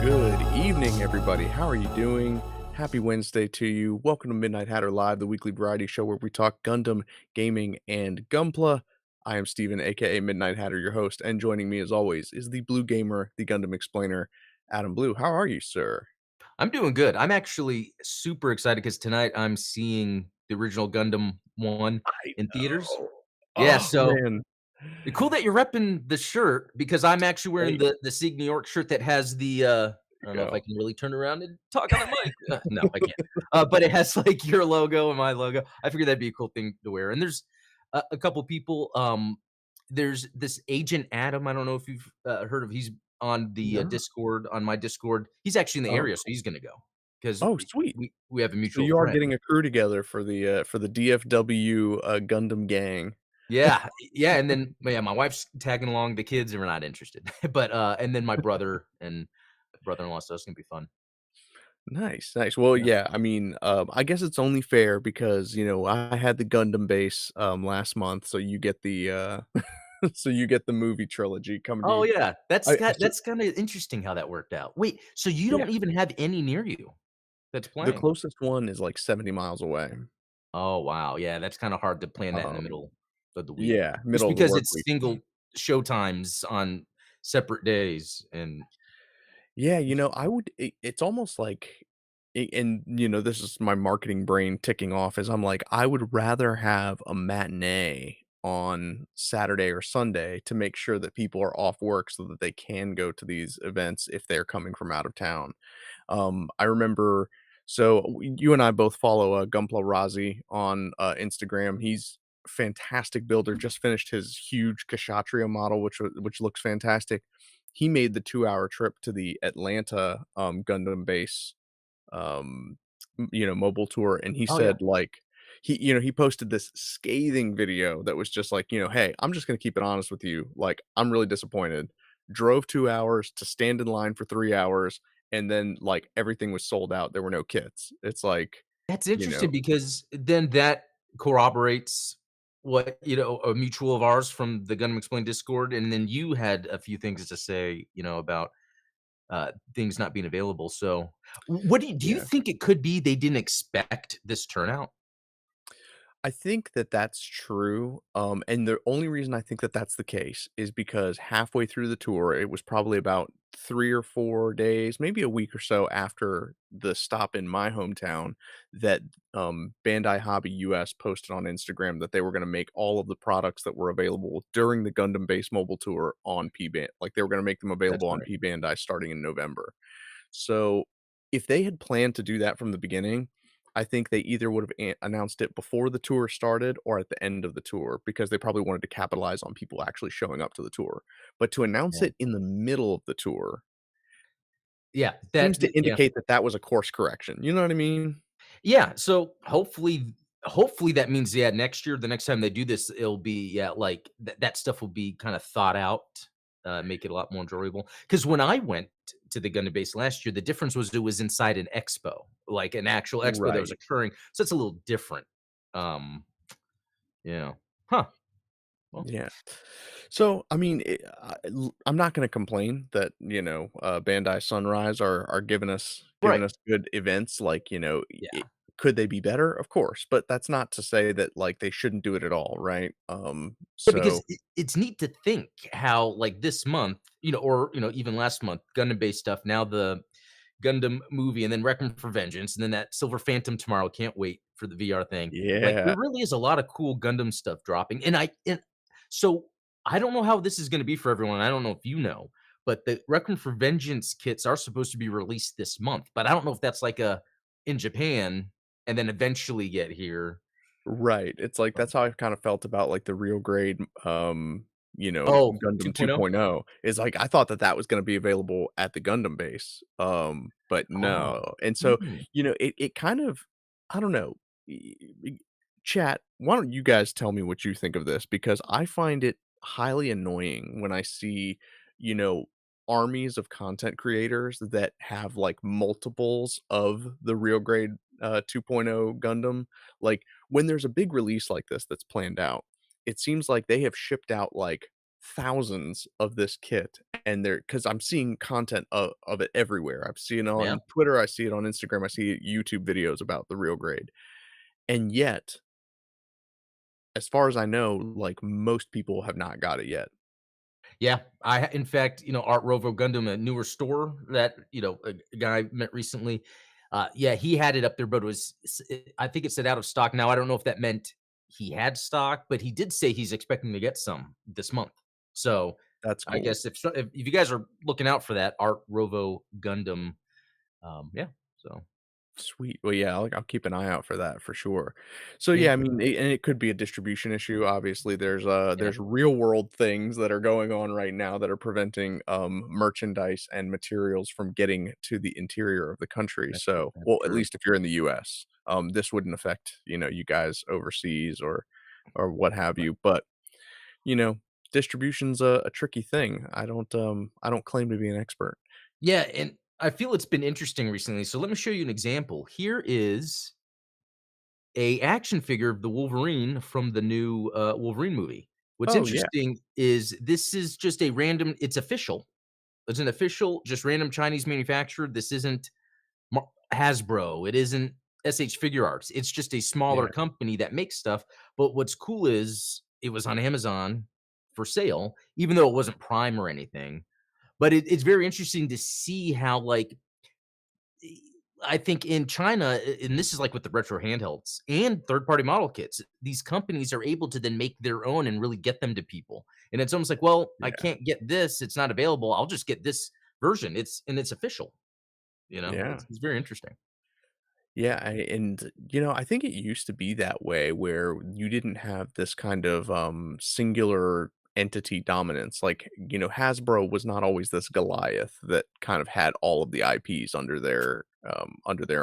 Good evening, everybody. How are you doing? Happy Wednesday to you. Welcome to Midnight Hatter Live, the weekly variety show where we talk Gundam, gaming, and Gunpla. I am Steven, aka Midnight Hatter, your host, and joining me as always is the Blue Gamer, the Gundam explainer, Adam Blue. How are you, sir? I'm doing good. I'm actually super excited because tonight I'm seeing the original Gundam 1 I in theaters. know. Yeah, Oh so man. cool that you're repping the shirt because I'm actually wearing Hey, the Sieg New York shirt that has I there don't you know if I go. can really turn around and talk on the mic. No, I can't. But it has like your logo and my logo. I figured that'd be a cool thing to wear. And there's a couple people. There's this Agent Adam. I don't know if you've heard of. He's on the No. Discord, on my Discord. He's actually in the Oh, area, so he's gonna go because oh, sweet. we have a So mutual you are friend. getting a crew together for the DFW Gundam gang. Yeah, yeah, and then yeah, my wife's tagging along, the kids are not interested. But, and then my brother and brother-in-law, so it's gonna be fun. Nice, nice. Well, Yeah. yeah, I mean, I guess it's only fair because, I had the Gundam base, last month, so you get the, so you get the movie trilogy coming to Oh, you. yeah, I so that's kinda interesting how that worked out. Wait, so you yeah, don't even have any near you that's the playing? closest one is, like, 70 miles away. Oh, wow, yeah, that's kinda hard to plan that in the Um, middle of the week. yeah, Just middle of the because work it's week. single show times on separate days and Yeah, I would it's almost like and, this is my marketing brain ticking off as I'm like, I would rather have a matinee on Saturday or Sunday to make sure that people are off work so that they can go to these events if they're coming from out of town. I remember you and I both follow, Gunpla Razi on, Instagram. He's fantastic builder, just finished his huge Kshatriya model, which looks fantastic. He made the 2-hour trip to the Atlanta, Gundam base, um, mobile tour, and he Oh, yeah. said, like he posted this scathing video that was just like, "Hey, I'm just gonna keep it honest with you, like, I'm really disappointed. Drove 2 hours to stand in line for 3 hours, and then, like, everything was sold out, there were no kits." It's like, That's you interesting know because then that corroborates what, a mutual of ours from the Gundam Explained Discord, and then you had a few things to say, about, things not being available, so what do you Yeah. think it could be they didn't expect this turnout? I think that that's true, and the only reason I think that that's the case is because halfway through the tour, it was probably about 3 or 4 days, maybe a week or so after the stop in my hometown that, Bandai Hobby US posted on Instagram that they were gonna make all of the products that were available during the Gundam Base Mobile Tour on P-Band like, they were gonna make them That's available on right. P-Bandai starting in November. So, if they had planned to do that from the beginning, I think they either would have announced it before the tour started or at the end of the tour because they probably wanted to capitalize on people actually showing up to the tour. But to announce Yeah. it in the middle of the tour Yeah, seems to yeah. indicate that that was a course correction. You know what I mean? Yeah, so hopefully that means, yeah, next year, the next time they do this, it'll be, yeah, like, that stuff will be kinda thought out, make it a lot more enjoyable. Because when I went to the Gundam base last year, the difference was it was inside an expo, like an actual expo that was Right. occurring, so it's a little different. Um, yeah. Huh, well, Yeah. So, I mean, I'm not gonna complain that, Bandai Sunrise are giving right, us good events, like, yeah. could they be better? Of course, but that's not to say that, like, they shouldn't do it at all, right? Yeah, because So it's neat to think how, like, this month, or, even last month, Gundam-based stuff, now the Gundam movie, and then Requiem for Vengeance, and then that Silver Phantom tomorrow. Can't wait for the VR thing. Like, yeah, there really is a lot of cool Gundam stuff dropping, and so I don't know how this is gonna be for everyone. I don't know if you know, but the Requiem for Vengeance kits are supposed to be released this month, but I don't know if that's like a in Japan and then eventually get here. right. It's like that's how I kind of felt about, like, the real grade, Oh, Gundam 2.0? 2.0. Is like, I thought that that was gonna be available at the Gundam base, but Oh. no. And so, Mm. it kind of I don't know. Y y Chat, why don't you guys tell me what you think of this? Because I find it highly annoying when I see, you know, armies of content creators that have, like, multiples of the real grade, 2.0 Gundam. Like, when there's a big release like this that's planned out, it seems like they have shipped out, like, thousands of this kit, and they're because 'cause I'm seeing content of it everywhere. I've seen it Yeah. on Twitter, I see it on Instagram, I see YouTube videos about the real grade, and yet, as far as I know, like, most people have not got it yet. Yeah, in fact, Art Rovo Gundam, a newer store that, a guy I met recently, yeah, he had it up there, but I think it said out of stock. Now, I don't know if that meant he had stock, but he did say he's expecting to get some this month. So, That's I cool. guess if you guys are looking out for that Art Rovo Gundam, yeah, so Sweet. Well, yeah, I'll keep an eye out for that for sure. So, yeah, yeah, I mean, and it could be a distribution issue. Obviously, yeah, there's real world things that are going on right now that are preventing merchandise and materials from getting to the interior of the country. So, that's well, at true. least if you're in the U.S., this wouldn't affect you guys overseas or what have Right. you. But you know, distribution's a tricky thing. I don't claim to be an expert. Yeah, and I feel it's been interesting recently. So let me show you an example. Here is a action figure of the Wolverine from the new, Wolverine movie. What's Oh yeah, interesting is this is just a random it's official. It's an official, just random Chinese manufacturer. This isn't Hasbro. It isn't SH Figure Arts. It's just a smaller yeah, company that makes stuff. But what's cool is it was on Amazon for sale, even though it wasn't Prime or anything. But it's very interesting to see how, like, I think in China, and this is like with the retro handhelds and third-party model kits, these companies are able to then make their own and really get them to people. And it's almost like, well, I yeah, can't get this; it's not available. I'll just get this version. It's official. yeah. It's very interesting. Yeah, and I think it used to be that way where you didn't have this kind of singular entity dominance. Like, Hasbro was not always this Goliath that kind of had all of the IPs under their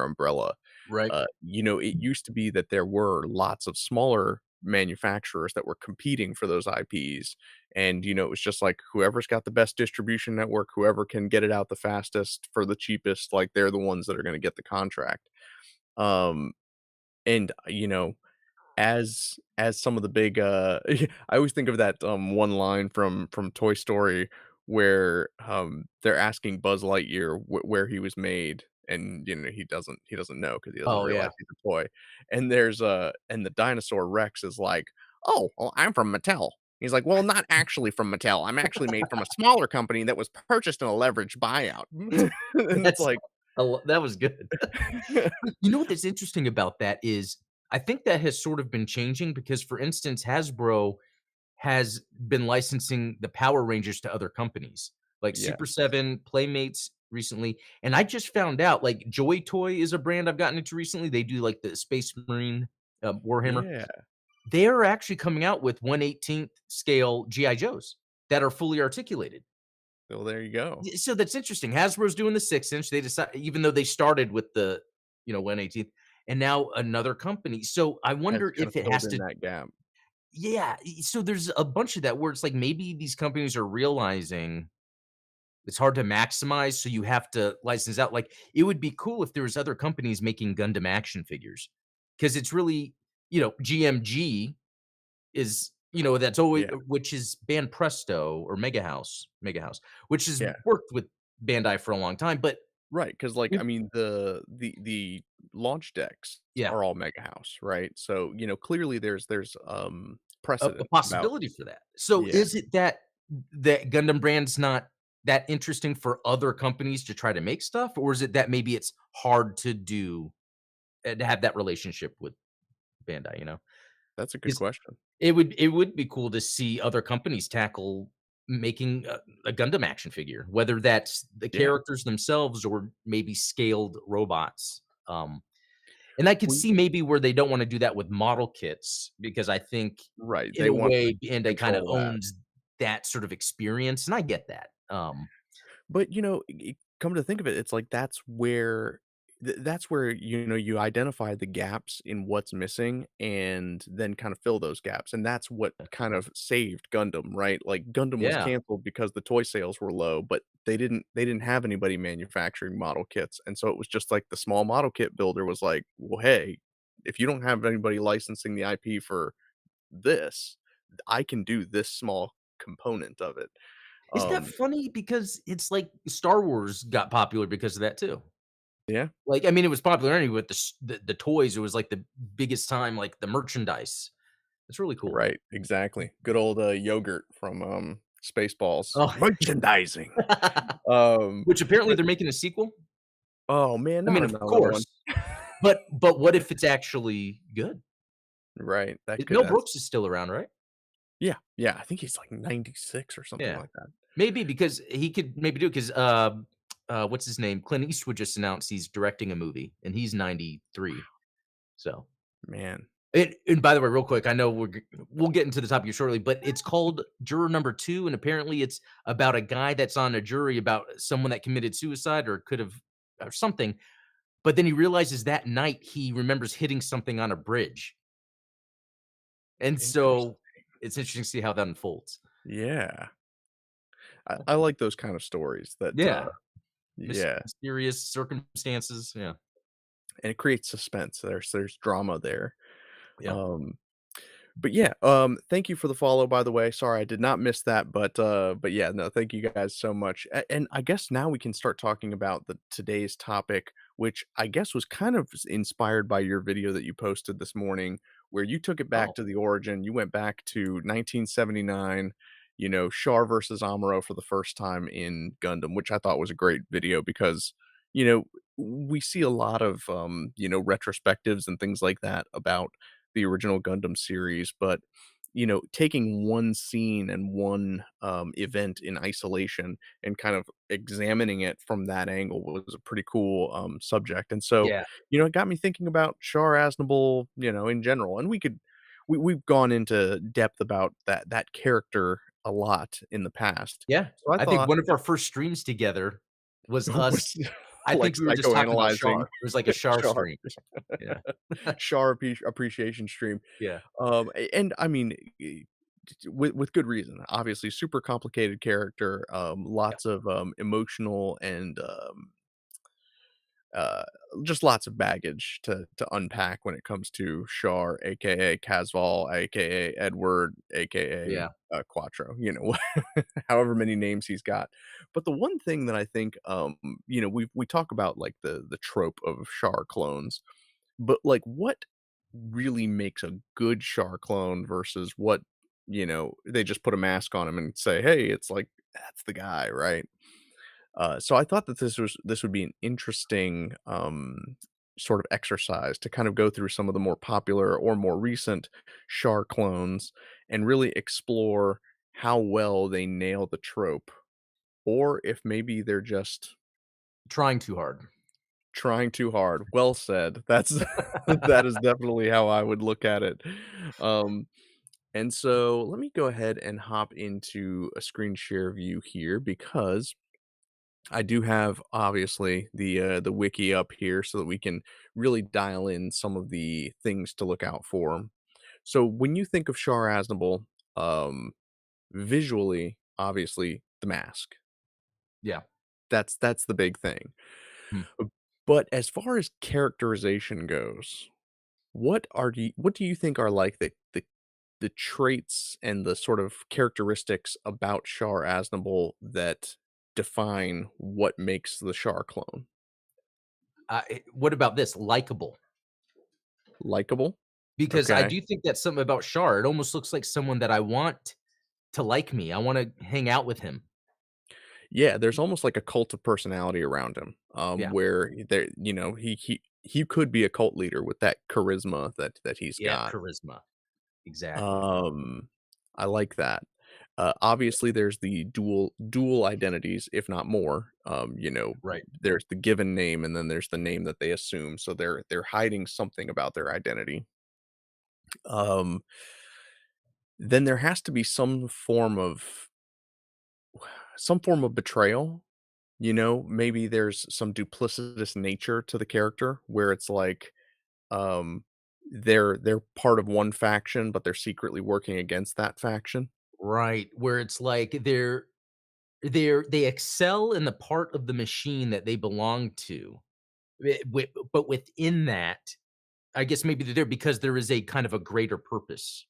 umbrella. Right. It used to be that there were lots of smaller manufacturers that were competing for those IPs. And, it was just like whoever's got the best distribution network, whoever can get it out the fastest for the cheapest, like they're the ones that are going to get the contract. Um, and, as some of the big, I always think of that, one line from Toy Story where, they're asking Buzz Lightyear where he was made, and, he doesn't know because he doesn't Oh realize yeah. he's a toy, and and the dinosaur Rex is like, "Oh, well, I'm from Mattel." He's like, "Well, not actually from Mattel. I'm actually made from a smaller company that was purchased in a leveraged buyout." And it's That's like that was good. You know what's interesting about that is I think that has sort of been changing because, for instance, Hasbro has been licensing the Power Rangers to other companies, like Super Yes. 7, Playmates recently, and I just found out, like, Joy Toy is a brand I've gotten into recently. They do, like, the Space Marine, Warhammer. Yeah. They're actually coming out with 1/18th scale GI Joes that are fully articulated. Well, there you go. So that's interesting. Hasbro's doing the 6-inch. They decide, even though they started with the, 1/18th, and now another company. So I Has wonder kinda if it filled has in to. that gap. Yeah, so there's a bunch of that where it's like maybe these companies are realizing it's hard to maximize, so you have to license out. Like, it would be cool if there was other companies making Gundam action figures, because it's really, GMG is, that's always, Yeah, which is Band Presto or Mega House, which has yeah. worked with Bandai for a long time, but Right. Because, like, if I mean, the launch decks yeah, are all Mega House, right? So, clearly there's, a precedent about possibility for that. So yeah. is it that Gundam brand's not that interesting for other companies to try to make stuff, or is it that maybe it's hard to do, to have that relationship with Bandai, you know? That's a good 'Cause question. it would be cool to see other companies tackle making a Gundam action figure, whether that's the Yeah. characters themselves or maybe scaled robots. And I could We see maybe where they don't wanna do that with model kits, because I think right, in they a want to way Bandai kinda control that. owns that sort of experience, and I get that. But, come to think of it, it's like that's where, you identify the gaps in what's missing and then kind of fill those gaps, and that's what kind of saved Gundam, right? Like, Gundam was Yeah, canceled because the toy sales were low, but they didn't have anybody manufacturing model kits, and so it was just like the small model kit builder was like, "Well, hey, if you don't have anybody licensing the IP for this, I can do this small component of it." Isn't that Um, funny? Because it's like Star Wars got popular because of that too. yeah, Like, I mean, it was popular anyway with the toys. It was like the biggest time, like the merchandise. It's really cool. right, exactly. Good old, yogurt from, Spaceballs. Oh, Merchandising. Um, which apparently but they're making a sequel. oh, man, I not mean, of another one. course, but what if it's actually good? Right, that could Mel that's Brooks is still around, right? yeah, yeah, I think he's, like, 96 or something Yeah. like that. Maybe because he could maybe do it 'cause, what's his name? Clint Eastwood just announced he's directing a movie, and he's 93. So Man, and by the way, real quick, I know we'll get into the topic shortly, but it's called Juror Number 2, and apparently it's about a guy that's on a jury about someone that committed suicide or could have or something, but then he realizes that night he remembers hitting something on a bridge, and interesting. so it's interesting to see how that unfolds. Yeah. I like those kind of stories that, Yeah. yeah, Mysterious circumstances, yeah. and it creates suspense. There's drama there. Yeah. Um, but yeah, thank you for the follow, by the way. Sorry, I did not miss that, but yeah, no, thank you guys so much. And I guess now we can start talking about the today's topic, which I guess was kind of inspired by your video that you posted this morning, where you took it back Oh, to the origin. You went back to 1979, Char versus Amuro for the first time in Gundam, which I thought was a great video because, you know, we see a lot of retrospectives and things like that about the original Gundam series, but taking one scene and one event in isolation and kind of examining it from that angle was a pretty cool subject. And so, yeah. it got me thinking about Char Aznable, in general. And we've gone into depth about that character a lot in the past. Yeah. So I I think thought one of our first streams together was us. was I like think we were just talking about Char. psychoanalyzing It was like a Char Char stream. Yeah. Char appreciation stream. Yeah. And I mean, with good reason. Obviously, super complicated character, Yeah. lots of emotional and uh, just lots of baggage to unpack when it comes to Char, aka Casval, aka Edward, aka Yeah. Quattro. However many names he's got. But the one thing that I think, we talk about like the trope of Char clones, but, like, what really makes a good Char clone versus what, they just put a mask on him and say, "Hey, it's like, that's the guy," right? So I thought that this would be an interesting, sort of exercise to kind of go through some of the more popular or more recent Char clones and really explore how well they nail the trope, or if maybe they're just Trying too hard. trying too hard. Well said. That's that is definitely how I would look at it. Um, and so let me go ahead and hop into a screen share view here because I do have obviously the wiki up here so that we can really dial in some of the things to look out for. So when you think of Char Aznable, um, visually, obviously the mask. Yeah. That's the big thing. Hmm. But as far as characterization goes, what do you think are like the traits and the sort of characteristics about Char Aznable that define what makes the Char clone? What about this? Likable. Likable? Because I Okay. do think that's something about Char. It almost looks like someone that I want to like me. I wanna hang out with him. Yeah, there's almost like a cult of personality around him, Yeah. where there he could be a cult leader with that charisma that he's Yeah, got. charisma. Exactly. Um, I like that. Obviously, there's the dual identities, if not more. Right. There's the given name, and then there's the name that they assume. So they're hiding something about their identity. Um, then there has to be some form of betrayal. Maybe there's some duplicitous nature to the character where it's like um, they're part of one faction, but they're secretly working against that faction. Right. Where it's like they excel in the part of the machine that they belong to. But within that, I guess maybe they're there because there is a kind of a greater purpose.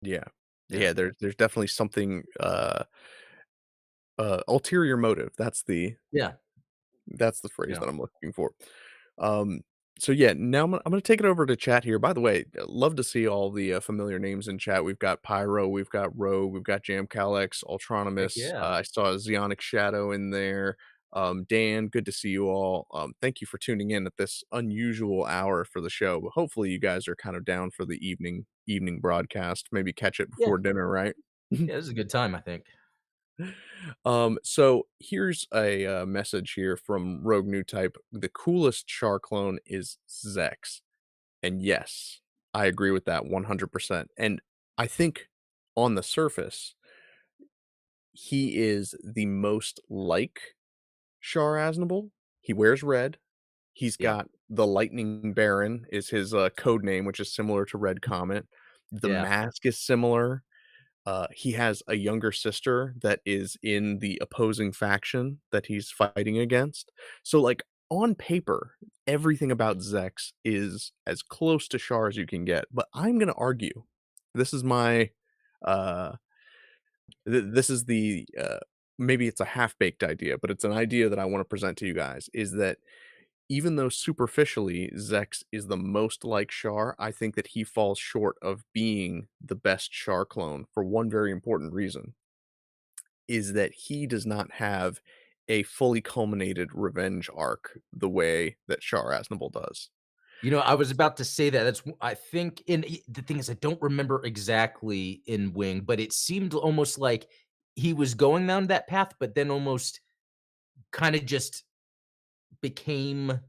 Yeah. Yeah. Yeah, there's definitely something, ulterior motive, Yeah, that's the phrase yeah. that I'm looking for. Um, so yeah, now I'm gonna take it over to chat here. By the way, love to see all the, familiar names in chat. We've got Pyro, we've got Rogue, we've got Jamcalex, Heck Ultronimus, yeah. I saw a Zeonic Shadow in there. Dan, good to see you all. Thank you for tuning in at this unusual hour for the show, but hopefully you guys are kind of down for the evening broadcast. Maybe catch it Yeah, before dinner, right? yeah, this is a good time, I think. So here's a message here from Rogue New Type. The coolest Char clone is Zex. And yes, I agree with that 100%. And I think on the surface, he is the most like Char Aznable. He wears red. He's Yeah, got the Lightning Baron is his code name, which is similar to Red Comet. The yeah. mask is similar. He has a younger sister that is in the opposing faction that he's fighting against. So, like, on paper, everything about Zex is as close to Char as you can get. But I'm gonna argue, this is my, uh, this is the, maybe it's a half-baked idea, but it's an idea that I wanna present to you guys, is that even though superficially Zex is the most like Char, I think that he falls short of being the best Char clone for one very important reason, is that he does not have a fully culminated revenge arc the way that Char Aznable does. I was about to say that. I think the thing is I don't remember exactly in Wing, but it seemed almost like he was going down that path, but then almost kinda just became,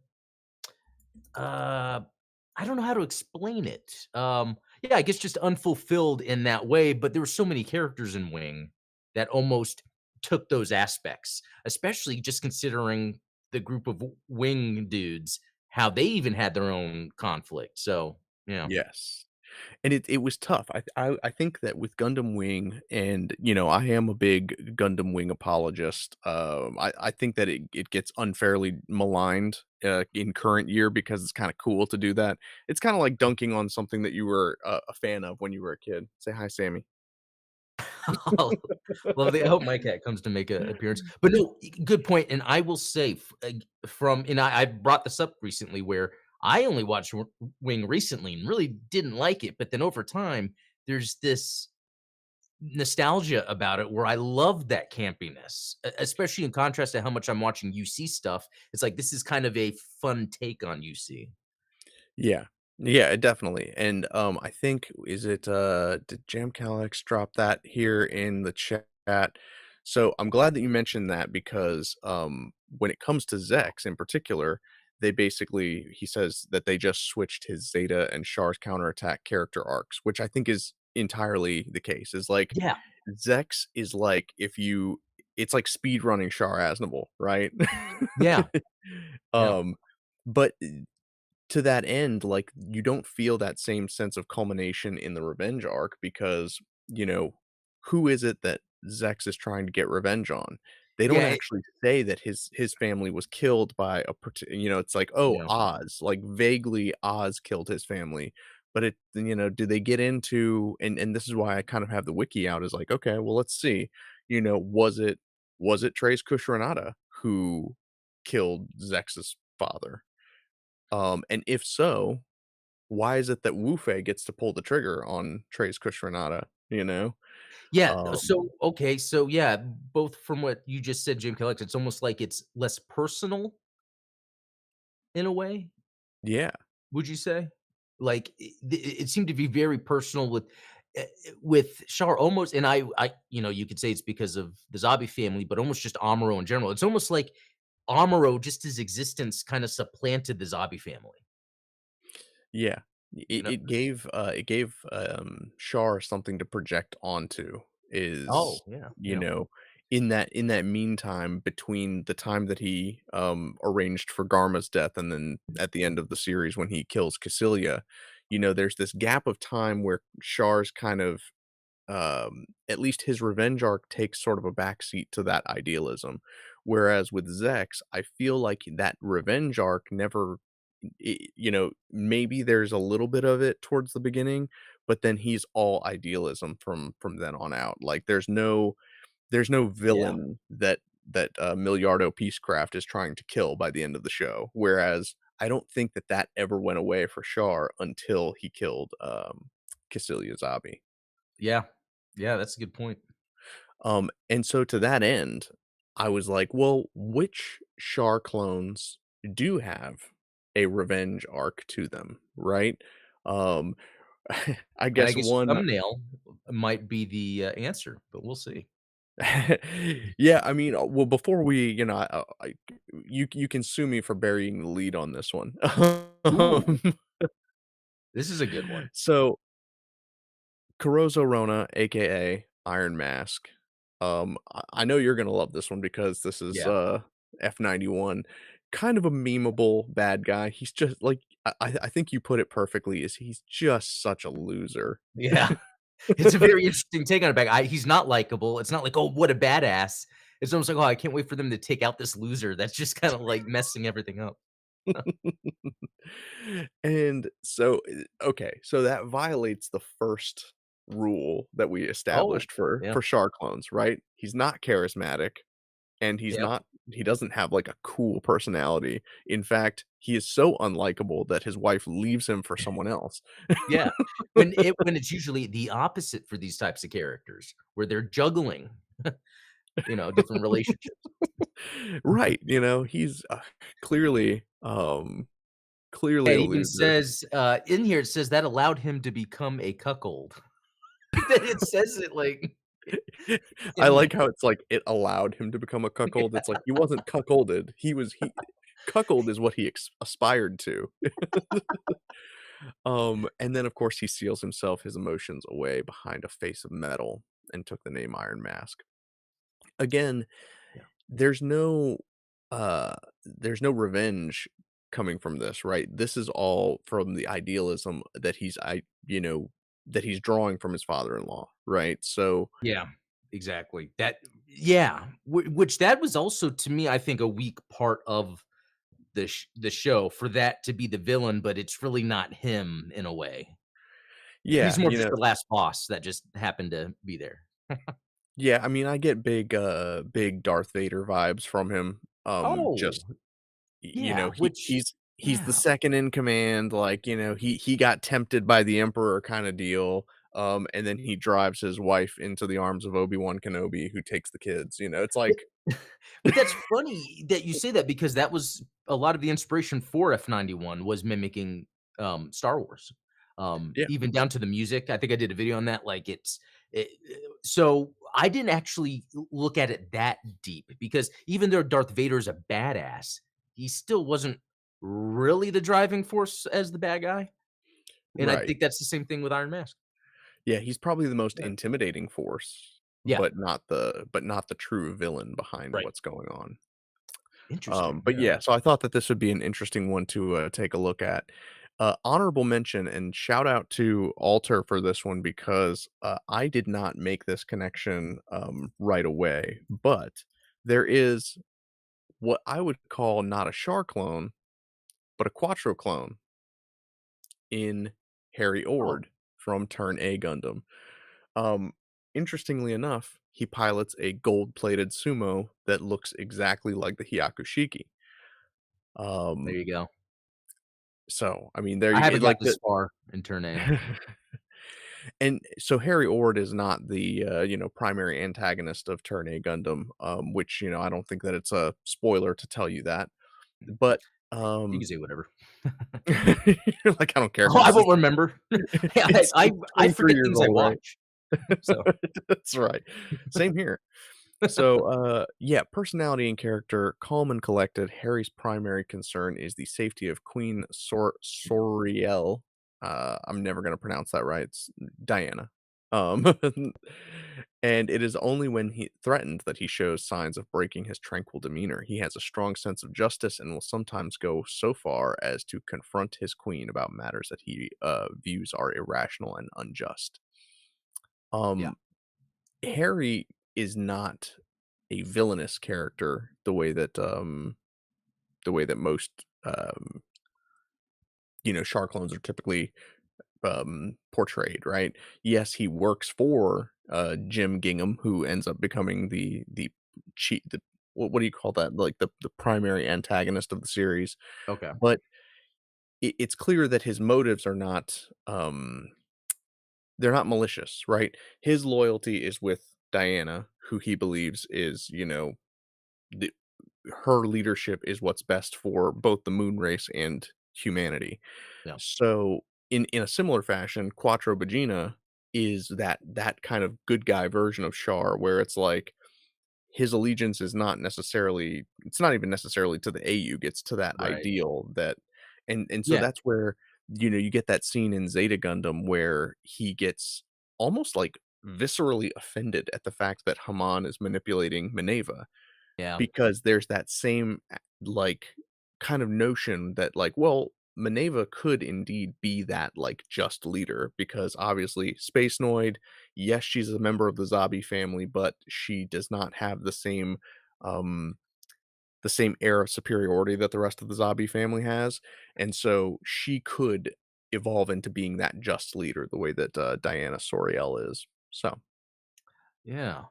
uh I don't know how to explain it. Yeah, I guess just unfulfilled in that way, but there were so many characters in Wing that almost took those aspects, especially just considering the group of Wing dudes, how they even had their own conflict. So, yeah. Yes. And it was tough. I think that with Gundam Wing and, I am a big Gundam Wing apologist. I think that it gets unfairly maligned, in current year because it's kinda cool to do that. It's kinda like dunking on something that you were a fan of when you were a kid. Say hi, Sammy. Lovely. I hope my cat comes to make a appearance. But no, good point. And I will say from and I brought this up recently where I only watched Wing recently and really didn't like it. But then over time, there's this nostalgia about it where I love that campiness, especially in contrast to how much I'm watching UC stuff. It's like this is kind of a fun take on UC. Yeah. Yeah, definitely. And, I think is it, did Jamcalex drop that here in the chat? So, I'm glad that you mentioned that because, when it comes to Zex in particular, they basically he says that they just switched his Zeta and Char's counterattack character arcs, which I think is entirely the case. Is like, Yeah, Zex is like if you it's like speed running Char Aznable, right? yeah, yeah, Um, but to that end, like, you don't feel that same sense of culmination in the revenge arc because, who is it that Zex is trying to get revenge on? They don't yeah, actually say that his family was killed by it's like, "Oh, yeah. Oz," like, vaguely Oz killed his family, but do they get into and this is why I kind of have the wiki out is like, "Okay, well, let's see." Was it Trace Kushrenada who killed Zex's father? And if so, why is it that Wu Fei gets to pull the trigger on Trace Kushrenada, you know? Yeah, Um, so okay, so yeah, both from what you just said, Jim Kellogg, it's almost like it's less personal in a way, yeah, would you say? Like, it seemed to be very personal with Char almost and you could say it's because of the Zabi family, but almost just Amuro in general. It's almost like Amuro, just his existence kinda supplanted the Zabi family, yeah. you know? It gave, Char something to project onto Oh, is, yeah, you yeah. know, in that meantime between the time that he, arranged for Garma's death and then at the end of the series when he kills Cassilia, there's this gap of time where Char's kind of at least his revenge arc takes sort of a backseat to that idealism. Whereas with Zex, I feel like that revenge arc never, maybe there's a little bit of it towards the beginning, but then he's all idealism from then on out. Like there's no There's no Yeah. villain that Milliardo Peacecraft is trying to kill by the end of the show, whereas I don't think that that ever went away for Char until he killed, Cassilia Zabi. Yeah. Yeah, that's a good point. And so to that end, I was like, well, which Char clones do have a revenge arc to them, right? Um, I And I guess guess one thumbnail might be the, answer, but we'll see. yeah, I mean, well, before we, you can sue me for burying the lead on this one. Ooh, Um, this is a good one. so Kurozo Rona, aka Iron Mask. I know you're gonna love this one because this is Yeah. F91, kind of a memeable bad guy. He's just like I think you put it perfectly. Is he's just such a loser. Yeah. It's a very interesting take on it back. He's not likable. It's not like, "Oh, what a badass." It's almost like, "Oh, I can't wait for them to take out this loser that's just kinda, like, messing everything up." And so, okay, so that violates the first rule that we Oh, established for yeah. Char clones, right? He's not charismatic, and Yep. he doesn't have, like, a cool personality. In fact, he is so unlikable that his wife leaves him for someone else. Yeah. When it's usually the opposite for these types of characters, where they're juggling, different relationships. Right, he's, clearly, Yeah, clearly it a even loser. says, in here, it says that allowed him to become a cuckold. That it says it, like, I in there. like how it's like it allowed him to become a cuckold. It's like he wasn't cuckolded. He cuckold is what he aspired to. And then of course he seals himself his emotions away behind a face of metal and took the name Iron Mask. Again, Yeah. there's no uh there's no revenge coming from this, right? This is all from the idealism that that he's drawing from his father-in-law, right? So Yeah, exactly. Yeah, which that was also to me, I think, a weak part of the show for that to be the villain, but it's really not him in a way. He's yeah, more just the last boss that just happened to be there. yeah, I mean, I get big Darth Vader vibes from him. Oh, Just yeah, he's the yeah. second in command, like, he got tempted by the Emperor kinda deal, and then he drives his wife into the arms of Obi-Wan Kenobi, who takes the kids, it's But like but that's funny that you say that because that was a lot of the inspiration for F91 was mimicking, Star Wars, yeah, even down to the music. I think I did a video on that, like, so I didn't actually look at it that deep because even though Darth Vader's a badass, he still wasn't really the driving force as the bad guy, and I right. think that's the same thing with Iron Mask. Yeah, he's probably the most Yeah. intimidating force, Yeah, but not the true villain behind right. what's going on. Interesting, But yeah. yeah, so I thought that this would be an interesting one to take a look at. Honorable mention and shout out to Alter for this one because I did not make this connection right away, but there is what I would call not a Char clone, but a Quattro clone in Harry Oh, Ord from Turn A Gundam. Um, Interestingly enough, he pilots a gold-plated sumo that looks exactly like the Hyakushiki. there Um, you go. so I mean, there I you haven't got like this far in Turn A. and so Harry Ord is not the primary antagonist of Turn A Gundam, which I don't think that it's a spoiler to tell you that, but You can um, say whatever. like I don't care Oh, because I won't remember. I I it's I 23 forget years things I old, right? watch, so That's right. Same here. So, yeah, personality and character, calm and collected. Harry's primary concern is the safety of Queen Soriel. I'm never gonna pronounce that right. It's Diana. Um, and it is only when he threatened that he shows signs of breaking his tranquil demeanor. He has a strong sense of justice and will sometimes go so far as to confront his queen about matters that he views are irrational and unjust. yeah, Um, Harry is not a villainous character the way that most, Char clones are typically, portrayed, right? Yes, he works for Jim Gingham, who ends up becoming the chief. The what do you call that? Like the primary antagonist of the series. Okay. But it's clear that his motives are not they're not malicious, right? His loyalty is with Diana, who he believes is, the, her leadership is what's best for both the moon race and humanity. Yeah. So in a similar fashion, Quattro Bagina is that kind of good guy version of Char, where it's like his allegiance is not necessarily it's not even necessarily to the AU, it's to that Right. ideal that and so Yeah. that's where, you get that scene in Zeta Gundam where he gets almost, like, viscerally offended at the fact that Haman is manipulating Mineva, Yeah. because there's that same, like, kind of notion that, like, well, Mineva could indeed be that, like, just leader because obviously Space Noid, yes, she's a member of the Zabi family, but she does not have um, the same air of superiority that the rest of the Zabi family has, and so she could evolve into being that just leader the way that, Diana Soriel is. So, Yeah.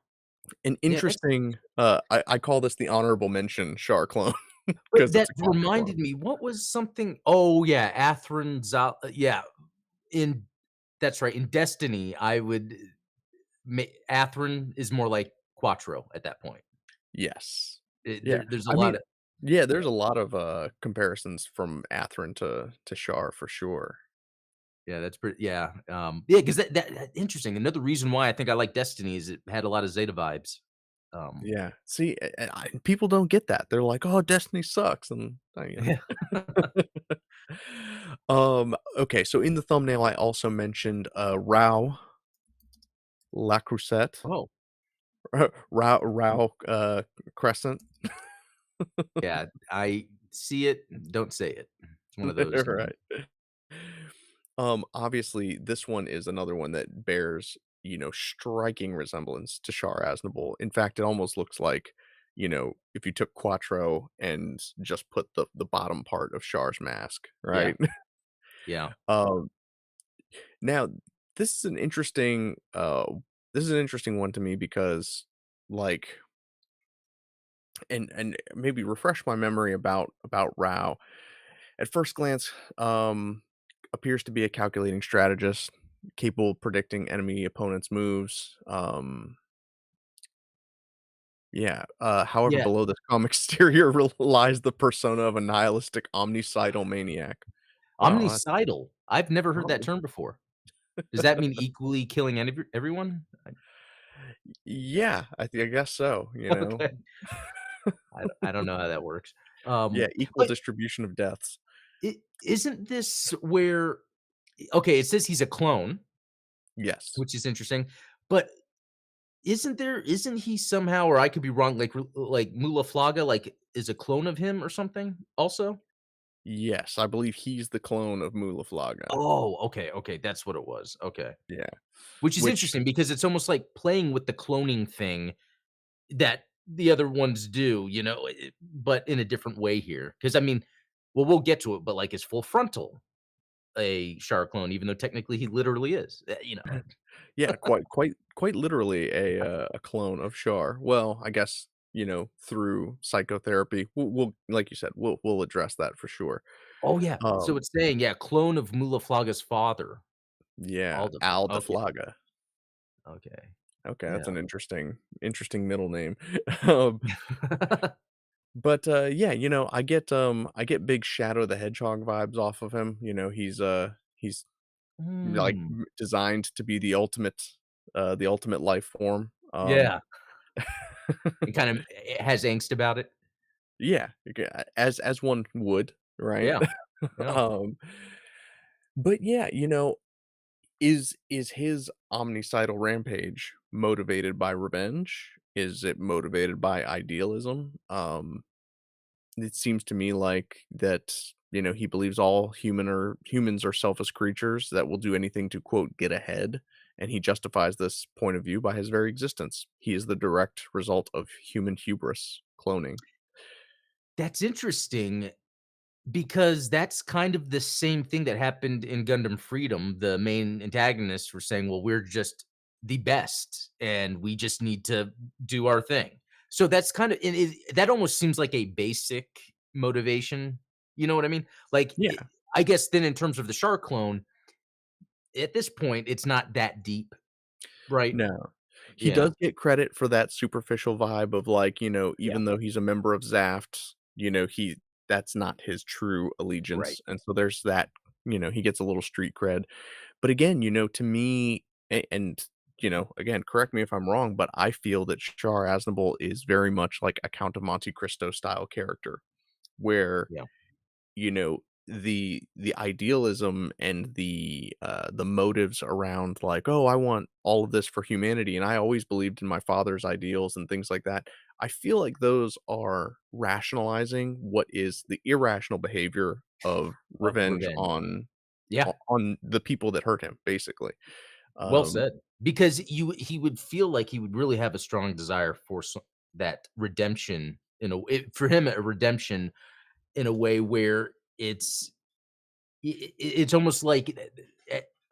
an Yeah, that's interesting, I call this the honorable mention Char Clone but because it's that a Quattro clone. reminded me, what was something oh, yeah, Atherin Zal yeah, in that's right, in Destiny, I would ma Atherin is more like Quattro at that point. Yes. Yeah. There's a I lot mean of yeah, yeah, there's a lot of, comparisons from Atherin to Char for sure. yeah, that's pretty yeah, yeah, 'cause that interesting, another reason why I think I like Destiny is it had a lot of Zeta vibes. Um, Yeah. See, people don't get that. They're like, "Oh, Destiny sucks," and, yeah. Okay, so in the thumbnail, I also mentioned, Rao Lacrusette, Oh, Rao, Crescent. yeah, I see it, don't say it. It's one of those, Right. Obviously, this one is another one that bears, striking resemblance to Char Aznable. In fact, it almost looks like, if you took Quattro and just put the bottom part of Char's mask, yeah, right? yeah. Um, now this is an interesting one to me because like and maybe refresh my memory about Rao. At first glance, appears to be a calculating strategist, capable of predicting enemy opponents' moves. Yeah. However, Yeah, below this calm exterior lies the persona of a nihilistic, omnicidal maniac. Wow. omnicidal. I've never heard that Omni- term before. Does that mean equally killing everyone? yeah, I guess so. Okay. I don't know how that works. Yeah, equal But distribution of deaths. isn't this where okay, it says he's a clone, Yes. which is interesting, but isn't he somehow or I could be wrong, like Mula Flaga, like, is a clone of him or something also? Yes, I believe he's the clone of Mulaflaga. Oh, okay, okay, that's what it was, okay. Yeah. Which is Which interesting because it's almost like playing with the cloning thing that the other ones do, but in a different way here. Because I mean, well, we'll get to it, but, like, is Full Frontal a Char clone, even though technically he literally is, yeah, quite literally a clone of Char. Well, I guess, through psychotherapy. We'll like you said, we'll address that for sure. Oh, yeah. So Um, it's saying, yeah, clone of Mula Flaga's father, yeah, Alderman. Al Okay, Flaga. okay, Okay, that's yeah. an interesting middle name. Um, but, yeah, I get big Shadow the Hedgehog vibes off of him. He's like, Mm, designed to be the ultimate life form. yeah, and kind of has angst about it. Yeah, as one would, right? Yeah, yeah. Um, but yeah, is his omnicidal rampage motivated by revenge? Is it motivated by idealism? It seems to me like that, he believes all humans are selfish creatures that will do anything to quote get ahead, and he justifies this point of view by his very existence. He is the direct result of human hubris, cloning. That's interesting because that's kind of the same thing that happened in Gundam Freedom. The main antagonists were saying, "Well, we're just the best, and we just need to do our thing. So that's kind of that almost seems like a basic motivation. You know what I mean? Like, Yeah. I guess then in terms of the Char clone, at this point, it's not that deep, right? No. He Yeah, does get credit for that superficial vibe of, like, yeah, even though he's a member of Zaft, he that's not his true right. allegiance, and so there's that, he gets a little street cred. But again, to me, and, again, correct me if I'm wrong, but I feel that Char Aznable is very much like a Count of Monte Cristo style character where Yeah, the idealism and the motives around like, oh, I want all of this for humanity, and I always believed in my father's ideals and things like that. I feel like those are rationalizing what is the irrational behavior of of revenge revenge. on Yeah, on the people that hurt him, basically. well um said. Because he would feel like he would really have a strong desire for that redemption for him, a redemption in a way where it's almost like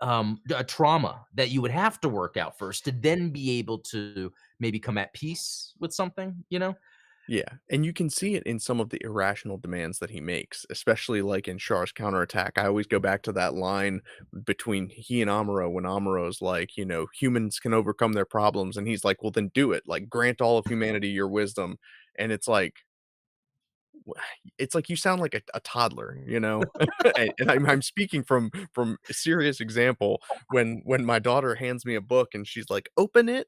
a trauma that you would have to work out first to then be able to maybe come at peace with something, you know? Yeah, and you can see it in some of the irrational demands that he makes, especially like in Char's counterattack. I always go back to that line between he and Amuro when Amuro's like, humans can overcome their problems, and he's like, well, then do it. Like, grant all of humanity your wisdom. And wh- it's like you sound like a toddler, and I'm speaking from a serious example when my daughter hands me a book and she's like, open it,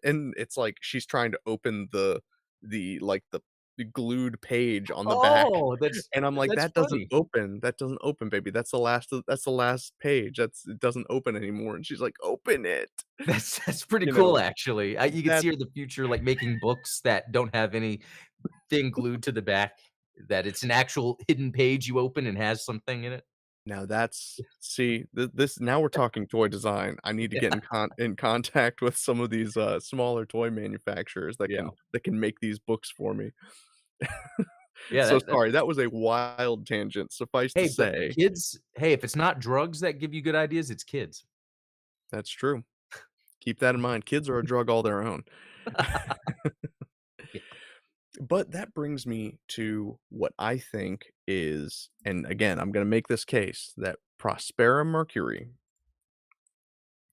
and it's like she's trying to open the glued page on the back, Oh, and I'm like, that's funny. that doesn't open, baby, that's the last page, it doesn't open anymore," and she's like, "Open it," That's pretty you cool, know, actually. You could that see her in the future, like, making books that don't have anything glued to the back, that it's an actual hidden page you open and has something in it. Now that's see, this now we're talking toy design. I need to Yeah, get in contact with some of these, smaller toy manufacturers yeah. that can make these books for me. Yeah, So that sorry, that was a wild tangent. Suffice to hey, but say, kids hey, if it's not drugs that give you good ideas, it's kids. that's true. Keep that in mind. Kids are a drug all their own. Yeah, But that brings me to what I think is, and again, I'm gonna make this case that Prospera Mercury,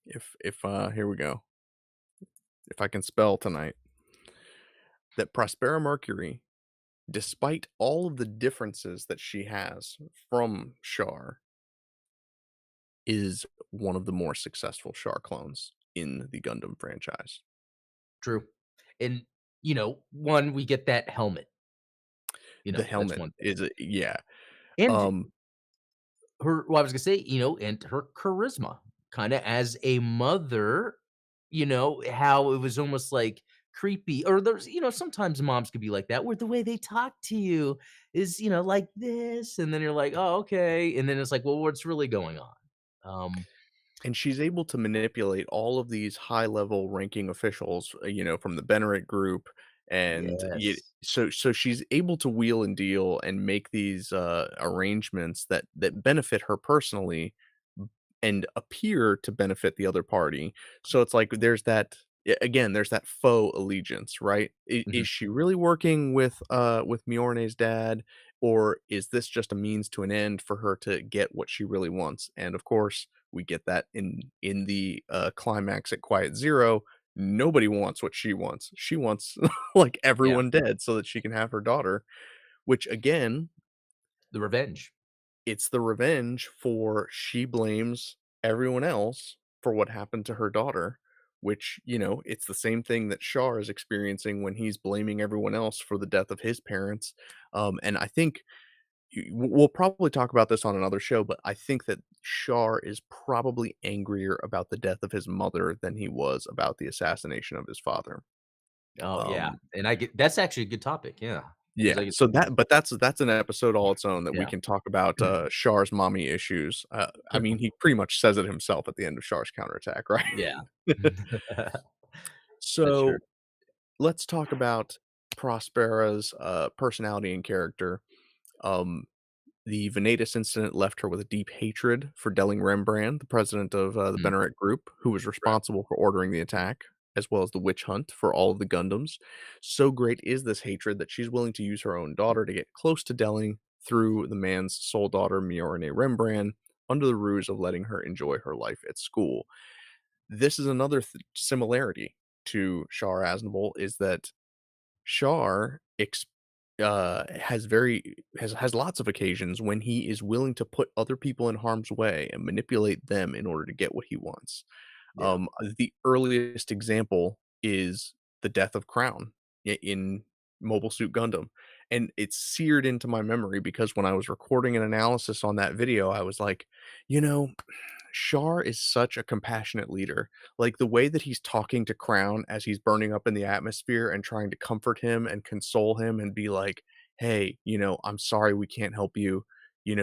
if here we go, if I can spell tonight, that Prospera Mercury, despite all of the differences that she has from Char, is one of the more successful Char clones in the Gundam franchise. true. And, one, we get that helmet, The that's helmet one thing. is a yeah. And Um, I was gonna say, and her charisma, kinda as a mother, how it was almost, like, creepy, or sometimes moms could be like that, where the way they talk to you is, like this, and then you're like, "Oh, okay," and then it's like, "Well, what's really going on?" Um, and she's able to manipulate all of these high-level ranking officials, from the Benneret group, and yes. so she's able to wheel and deal and make these, arrangements that benefit her personally and appear to benefit the other party. So it's like there's that again, there's that faux allegiance, right? Is Mhm. she really working with Mjolnir's dad, or is this just a means to an end for her to get what she really wants? And of course, we get that in the climax at Quiet Zero. Nobody wants what she wants. She wants like Yeah, everyone dead so that she can have her daughter, which again, the revenge. it's the revenge for she blames everyone else for what happened to her daughter, which, it's the same thing that Shar is experiencing when he's blaming everyone else for the death of his parents. And I think we'll probably talk about this on another show, but I think that Shar is probably angrier about the death of his mother than he was about the assassination of his father. Oh, yeah, Um, and I get that's actually a good topic, yeah, because Yeah, I get so that's an episode all its own that we yeah. can talk about, Char's mommy issues. I mean, he pretty much says it himself at the end of Char's counterattack, right? Yeah. That's true. So, let's talk about Prospera's, personality and character. Um, The Venatus incident left her with a deep hatred for Delling Rembrandt, the president of the Mhm. Benneret Group, who was Right. responsible for ordering the attack, as well as the witch hunt for all of the Gundams. So great is this hatred that she's willing to use her own daughter to get close to Delling through the man's sole daughter, Mjolnir Rembrandt, under the ruse of letting her enjoy her life at school. This is another similarity to Char Aznavour is that Char has lots of occasions when he is willing to put other people in harm's way and manipulate them in order to get what he wants. Yeah. The earliest example is the death of Crown in Mobile Suit Gundam, and it's seared into my memory because when I was recording an analysis on that video, I was like, you know, Char is such a compassionate leader. Like the way that he's talking to Crown as he's burning up in the atmosphere and trying to comfort him and console him and be like, "Hey, I'm sorry we can't help you.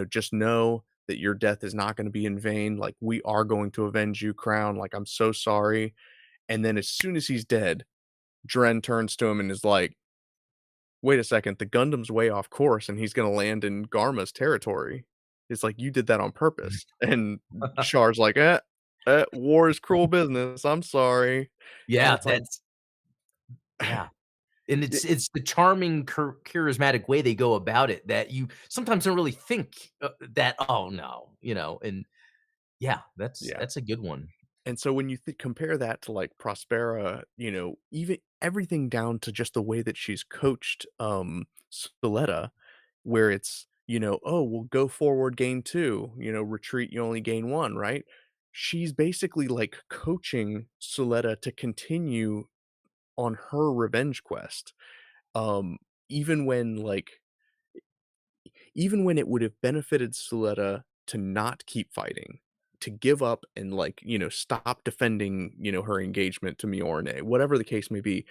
Just know that your death is not going to be in vain. Like we are going to avenge you, Crown. Like I'm so sorry." And then as soon as he's dead, Dren turns to him and is like, "Wait a second, the Gundam's way off course and he's gonna land in Garma's territory." It's like, "You did that on purpose." And Char's like, war is cruel business, I'm sorry." And Yeah, it's like that's yeah. And it it's the charming, charismatic way they go about it that you sometimes don't really think, that, "Oh, no," and yeah, yeah. that's a good one. And so when you compare that to, like, Prospera, even everything down to just the way that she's coached, Suletta, where it's, "Oh, well, go forward, gain 2, retreat, you only gain 1," right? She's basically, like, coaching Suletta to continue on her revenge quest, um, even when, like even when it would have benefited Suletta to not keep fighting, to give up and, like, stop defending, her engagement to Mjolnir, whatever the case may be,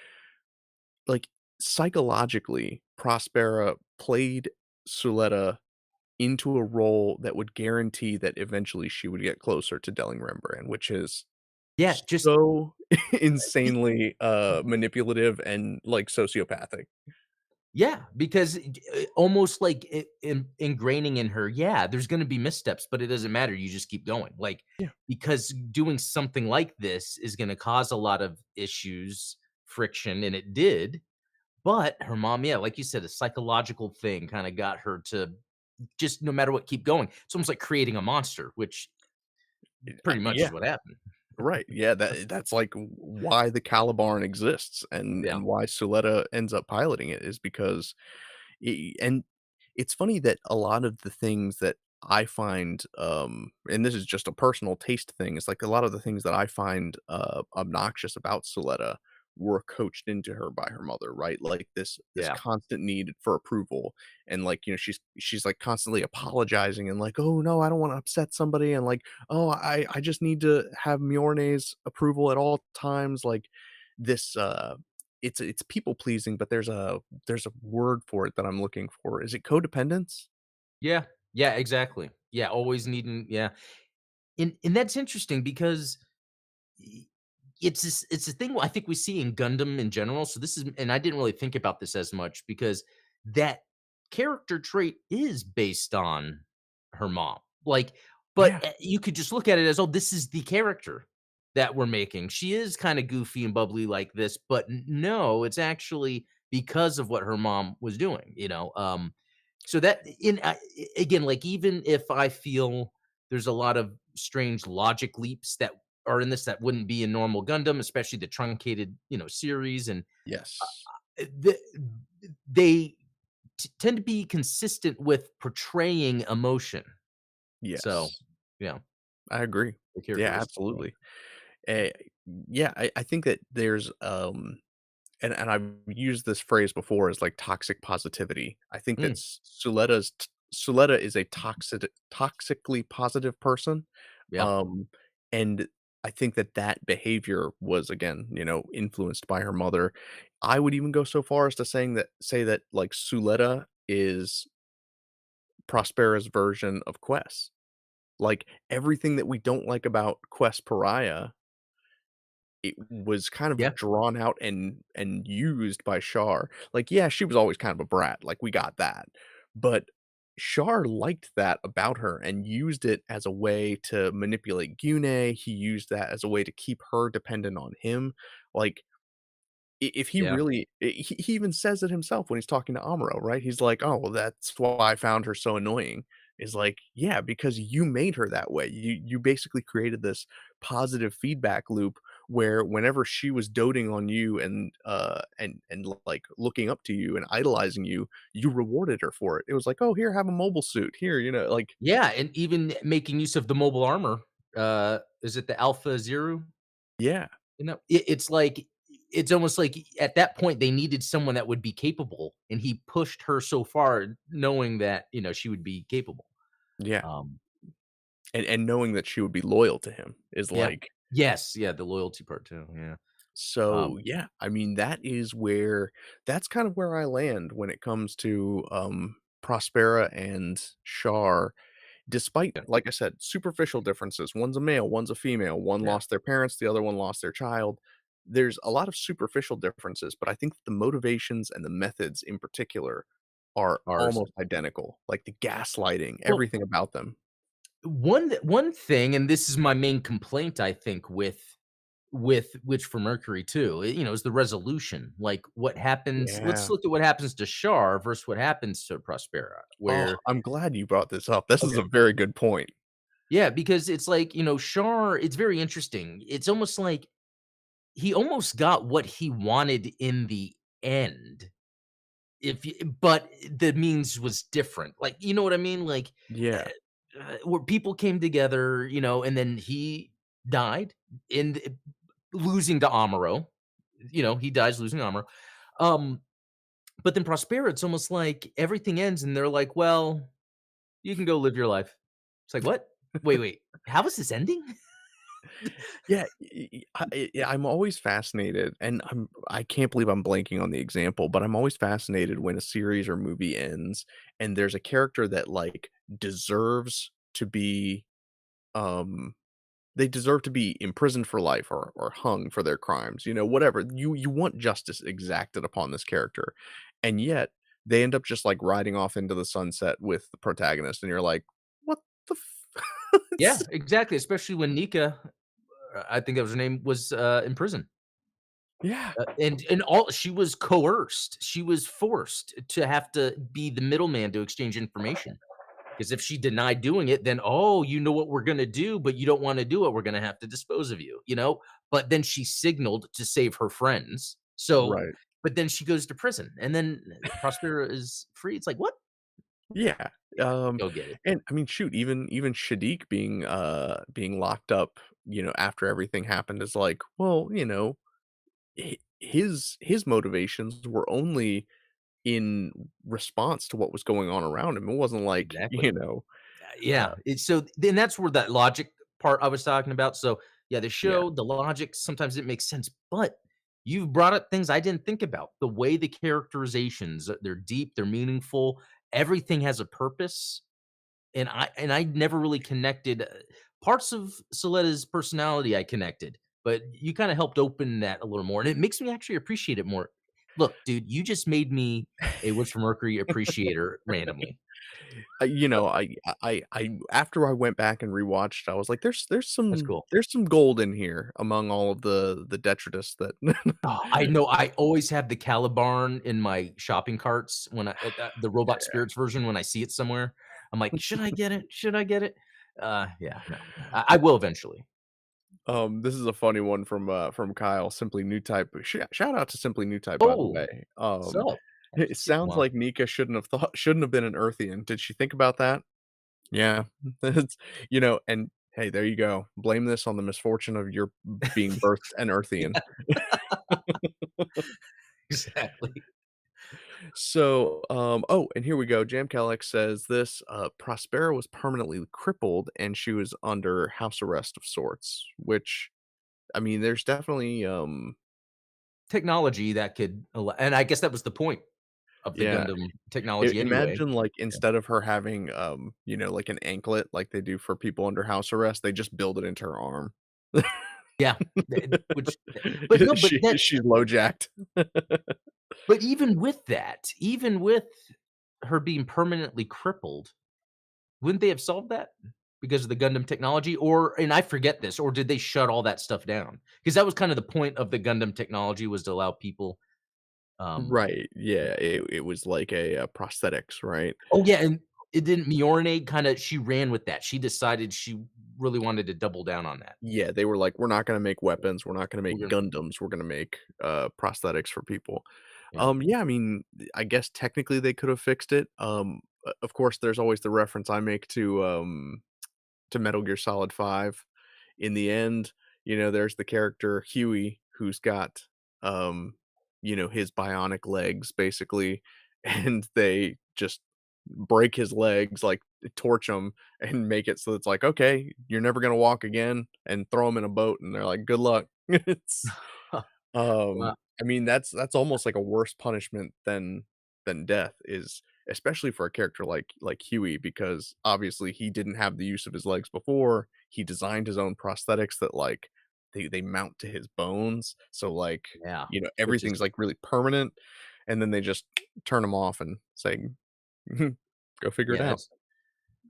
like, psychologically, Prospera played Suletta into a role that would guarantee that eventually she would get closer to Delling Rembrandt, which is Yeah, just so insanely, manipulative and, like, sociopathic. yeah, because almost like ingraining in her, yeah, there's going to be missteps, but it doesn't matter. You just keep going. Like, Yeah. because doing something like this is going to cause a lot of issues, friction, and it did. But her mom, yeah, like you said, a psychological thing kind of got her to just no matter what, keep going. It's almost like creating a monster, which pretty much is Yeah. what happened. Right, yeah, that's, like, why the Calibarn exists Yeah. and why Suletta ends up piloting it is because and it's funny that a lot of the things that I find, and this is just a personal taste thing, it's like a lot of the things that I find, obnoxious about Suletta were coached into her by her mother, right? Like this Yeah. constant need for approval and like, she's like constantly apologizing and like, "Oh no, I don't want to upset somebody," and like, "Oh, I just need to have Mjolnir's approval at all times." Like this it's people pleasing, but there's a word for it that I'm looking for. Is it codependence? Yeah. Yeah. Exactly. Yeah. Always needing. Yeah. And that's interesting because Y it's a thing I think we see in Gundam in general, so this is and I didn't really think about this as much because that character trait is based on her mom, like, but, Yeah. you could just look at it as, "Oh, this is the character that we're making. She is kinda goofy and bubbly like this," but n no, it's actually because of what her mom was doing, so that in again, like, even if I feel there's a lot of strange logic leaps that are in this that wouldn't be in normal Gundam, especially the truncated, series, and Yes. the they tend to be consistent with portraying emotion. So, Yes. yeah, I agree. the Yeah, characteristics. Yeah. absolutely. Eh, yeah, I think that there's, and I've used this phrase before as, like, toxic positivity. I think that Mm, Suletta is a toxically positive person, yeah. um, and I think that that behavior was, again, influenced by her mother. I would even go so far as to say that, like, Suletta is Prospera's version of Quest. Like, everything that we don't like about Quest Pariah, it was kind Yeah. of drawn out and used by Char. Like, yeah, she was always kind of a brat, like, we got that. But Char liked that about her and used it as a way to manipulate Gune. He used that as a way to keep her dependent on him. Like, if he Yeah. really he even says it himself when he's talking to Amuro, right? He's like, "Oh, well, that's why I found her so annoying." Is like, "Yeah, because you made her that way. You basically created this positive feedback loop where whenever she was doting on you and like looking up to you and idolizing you, you rewarded her for it. It was like, "Oh, here, have a mobile suit. Here, like." Yeah, and even making use of the mobile armor, is it the Alpha Zero? Yeah, It's like it's almost like at that point, they needed someone that would be capable, and he pushed her so far knowing that, she would be capable. yeah, Um, and knowing that she would be loyal to him is yeah. like. Yes, yeah, the loyalty part too, yeah. So, Um, yeah, I mean, that's kind of where I land when it comes to, Prospera and Char, despite, yeah, like I said, superficial differences. One's a male, one's a female, one yeah. lost their parents, the other one lost their child. There's a lot of superficial differences, but I think the motivations and the methods in particular are Ours. almost identical, like the gaslighting, Well, everything about them. one thing, and this is my main complaint, I think, with Witch for Mercury too, is the resolution. Like, what happens let's Yeah. look at what happens to Shar versus what happens to Prospera, Oh, where I'm glad you brought this up. This is okay. a very good point. Yeah, because it's like, Shar, it's very interesting. It's almost like he almost got what he wanted in the end. If you but the means was different. Like, you know what I mean? Like, Yeah, where people came together, and then he died in losing to Amuro. He dies losing to Amuro. Um, but then Prospera, it's almost like everything ends and they're like, "Well, you can go live your life." It's like, "What? Wait. How is this ending?" yeah, yeah, I'm always fascinated, and I can't believe I'm blanking on the example, but I'm always fascinated when a series or movie ends, and there's a character that, like, deserves to be, um they deserve to be imprisoned for life or hung for their crimes, whatever. You want justice exacted upon this character, and yet they end up just, like, riding off into the sunset with the protagonist, and you're like, "What the f" Yeah, It's exactly, especially when Nika, I think that was her name, was, in prison. yeah, And all she was coerced. She was forced to have to be the middleman to exchange information. Because if she denied doing it, then, "Oh, you know what we're gonna do, but you don't wanna do it, we're gonna have to dispose of you," you know? But then she signaled to save her friends. So right. but then she goes to prison, and then Prospera is free. It's like, "What?" Yeah, Go get it. and I mean, shoot, even Shadiq being locked up, after everything happened is like, well, his motivations were only in response to what was going on around him. It wasn't like, Exactly. uh, Yeah, it's so then that's where that logic part I was talking about. So, yeah, the yeah, show, the logic, sometimes it makes sense, but you've brought up things I didn't think about. The way the characterizations, they're deep, they're meaningful, everything has a purpose, and I never really connected, parts of Soleda's personality I connected, but you kinda helped open that a little more, and it makes me actually appreciate it more. Look, dude, you just made me a Witch from Mercury appreciator randomly. So, I after I went back and rewatched, I was like, there's that's some cool. there's some gold in here among all of the detritus that Oh, I know, I always have the Calibarn in my shopping carts when the Robot Spirits version when I see it somewhere. I'm like, "Should I get it? Should I get it?" Yeah, no. I will eventually. This is a funny one from Kyle, Simply New Type. Shout out to Simply New Type, by the Oh, way. so haven't It seen it in a sounds while. like Nika shouldn't have been an Earthian. Did she think about that? Yeah. It's and hey, there you go. Blame this on the misfortune of your being birthed an Earthian. Yeah, exactly. So, oh, and here we go. Jam Calix says this, Prospera was permanently crippled and she was under house arrest of sorts, which I mean, there's definitely Technology that could allow, and I guess that was the point of the yeah. Gundam technology anyway. Imagine, like, Yeah. instead of her having, like an anklet like they do for people under house arrest, they just build it into her arm. Yeah, which but no, but She's low jacked. but even with that, even with her being permanently crippled, wouldn't they have solved that because of the Gundam technology? Or and I forget this, or did they shut all that stuff down? Because that was kind of the point of the Gundam technology was to allow people, um Right, yeah, it was like prosthetics, right? oh, yeah, and it didn't Mjolnir kinda she ran with that. She decided she really wanted to double down on that. Yeah, they were like, "We're not gonna make Yeah, weapons, we're not gonna we're make gonna Gundams, we're gonna make, prosthetics for people." yeah. Yeah, I mean, I guess technically they could have fixed it. Of course, there's always the reference I make to Metal Gear Solid 5. In the end, there's the character Huey who's got, um, his bionic legs basically, and they just break his legs, like, torch him and make it so it's like, "Okay, you're never gonna walk again," and throw him in a boat, and they're like, "Good luck." It's Wow, I mean, that's almost like a worse punishment than death is especially for a character like Huey, because obviously he didn't have the use of his legs before. He designed his own prosthetics that, like, they mount to his bones, so, like, yeah, which is everything's, like, really permanent, and then they just turn him off and say, "Go figure it out." yes.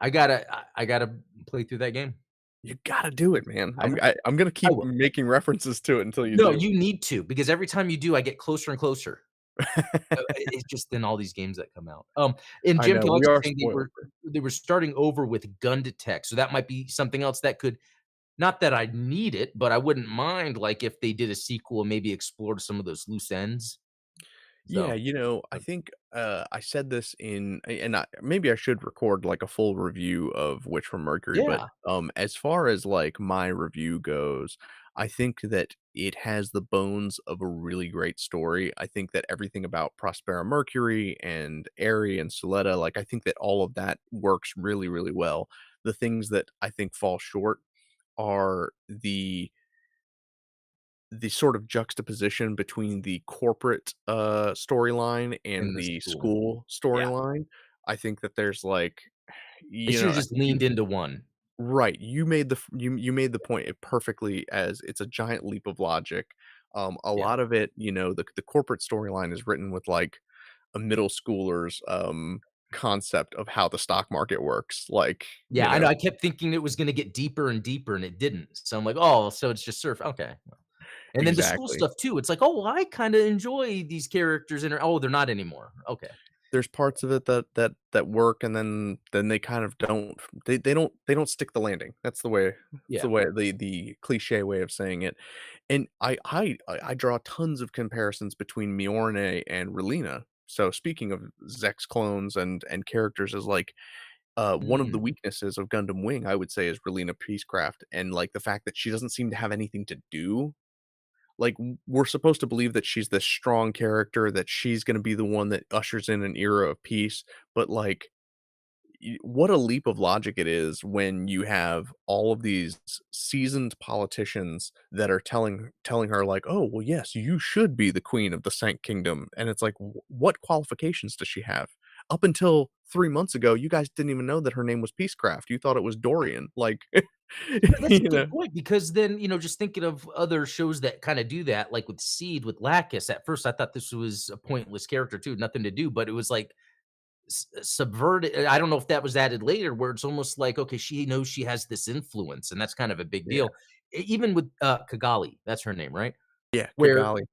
I gotta play through that game. You gotta do it, man. I know, I'm gonna I keep will. making references to it until you No, do. you need to, because every time you do, I get closer and closer. It's just in all these games that come out. In I Jim know, we Galaxy are saying spoiled. they were starting over with Gunditech, so that might be something else that could not that I need it, but I wouldn't mind, like, if they did a sequel and maybe explored some of those loose ends. Yeah, So, I uh, think, I said this and maybe I should record, like, a full review of Witch from Mercury, but, yeah. as far as, like, my review goes, I think that it has the bones of a really great story. I think that everything about Prospera Mercury and Airy and Suletta, like, I think that all of that works really, really well. The things that I think fall short are the sort of juxtaposition between the corporate, storyline and In the the school. school Yeah. storyline. I think that there's, like, They should've I just think you leaned into one. right, you made the point it perfectly as it's a giant leap of logic. A Yeah. lot of it, the corporate storyline is written with, like, a middle schooler's, concept of how the stock market works, like, Yeah, I know, I kept thinking it was gonna get deeper and deeper, and it didn't. So I'm like, "Oh, so it's just surf okay." And then the school exactly. stuff too, it's like, "Oh, well, I kinda enjoy these characters and oh, they're not anymore. Okay." There's parts of it that work, and then they kind of don't they don't stick the landing. That's the Yeah. way the cliche way of saying it. And I draw tons of comparisons between Mjolnir and Relina. So speaking of Zex clones and characters as like one of the Mm. weaknesses of Gundam Wing, I would say, is Relina Peacecraft, and like the fact that she doesn't seem to have anything to do like, we're supposed to believe that she's this strong character, that she's gonna be the one that ushers in an era of peace, but, like, what a leap of logic it is when you have all of these seasoned politicians that are telling her like, "Oh, well, yes, you should be the queen of the Sank Kingdom," and it's like, what qualifications does she have? Up until 3 months ago, you guys didn't even know that her name was Peacecraft. You thought it was Dorian, like, No, that's a you good know? point because then, just thinking of other shows that kinda do that, like with Seed, with Lacus, at first I thought this was a pointless character too, nothing to do, but it was like subverted. I don't know if that was added later where it's almost like, okay, she knows she has this influence, and that's kind of a big Yeah. deal. Even with, Kigali, that's her name, right? Yeah, Where Kigali.